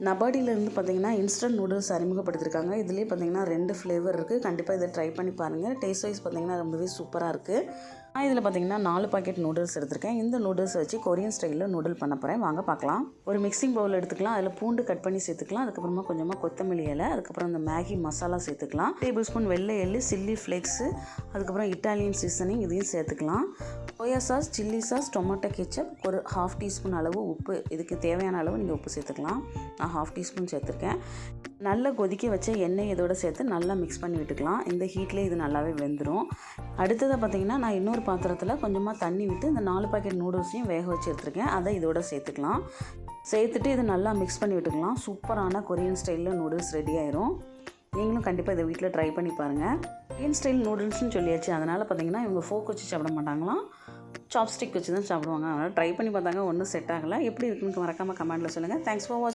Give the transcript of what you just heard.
நபாடியிலேருந்து பார்த்தீங்கன்னா instant noodles அறிமுகப்படுத்தியிருக்காங்க. இதுலேயே பார்த்தீங்கன்னா 2 ஃப்ளேவர் இருக்குது. கண்டிப்பாக இதை ட்ரை பண்ணி பாருங்கள். டேஸ்ட் வைஸ் பார்த்தீங்கன்னா ரொம்பவே சூப்பராக இருக்குது. நான் இதில் பார்த்தீங்கன்னா 4 பாக்கெட் நூடுல்ஸ் எடுத்திருக்கேன். இந்த நூடுல்ஸ் வச்சு கொரியன் ஸ்டைலில் நூடுல் பண்ண போகிறேன். வாங்க பார்க்கலாம். ஒரு மிக்சிங் பவுல் எடுத்துக்கலாம். அதில் பூண்டு கட் பண்ணி சேர்த்துக்கலாம். அதுக்கப்புறமா கொஞ்சமாக கொத்தமல்லி இலை, அதுக்கப்புறம் இந்த மேகி மசாலா சேர்த்துக்கலாம். டேபிள் ஸ்பூன் வெள்ளை எள்ளு, சில்லி ஃப்ளேக்ஸு, அதுக்கப்புறம் இட்டாலியன் சீசனிங் இதையும் சேர்த்துக்கலாம். Soya sauce, chilli sauce, tomato ketchup, ஒரு 1/2 டீஸ்பூன் அளவு உப்பு. இதுக்கு தேவையான அளவு நீங்கள் உப்பு சேர்த்துக்கலாம். நான் 1/2 டீஸ்பூன் சேர்த்துருக்கேன். நல்லா கொதிக்க வச்ச எண்ணெய் இதோட சேர்த்து நல்லா மிக்ஸ் பண்ணி விட்டுக்கலாம். இந்த ஹீட்லேயே இது நல்லாவே வெந்துடும். அடுத்ததாக பார்த்தீங்கன்னா நான் இன்னொரு பாத்திரத்தில் கொஞ்சமாக தண்ணி விட்டு இந்த 4 பாக்கெட் நூடுல்ஸையும் வேக வச்சு எடுத்துருக்கேன். அதை இதோட சேர்த்துக்கலாம். சேர்த்துட்டு இதை நல்லா மிக்ஸ் பண்ணி விட்டுக்கலாம். சூப்பரான கொரியன் ஸ்டைலில் நூடுல்ஸ் ரெடி ஆயிரும். நீங்களும் கண்டிப்பாக இதை வீட்டில் ட்ரை பண்ணி பாருங்கள். கொரியன் ஸ்டைல் நூடுல்ஸ்னு சொல்லியாச்சு. அதனால் பார்த்தீங்கன்னா இவங்க ஃபோக் வச்சு சாப்பிட மாட்டாங்களாம், சாப்ஸ்டிக் வச்சு தான் சாப்பிடுவாங்க. அதனால் ட்ரை பண்ணி பார்த்தாங்க, ஒன்றும் செட் ஆகலை. எப்படி இருக்குன்னு மறக்காமல் கமெண்ட்டில் சொல்லுங்கள். தேங்க்ஸ் ஃபார் வாட்சிங்.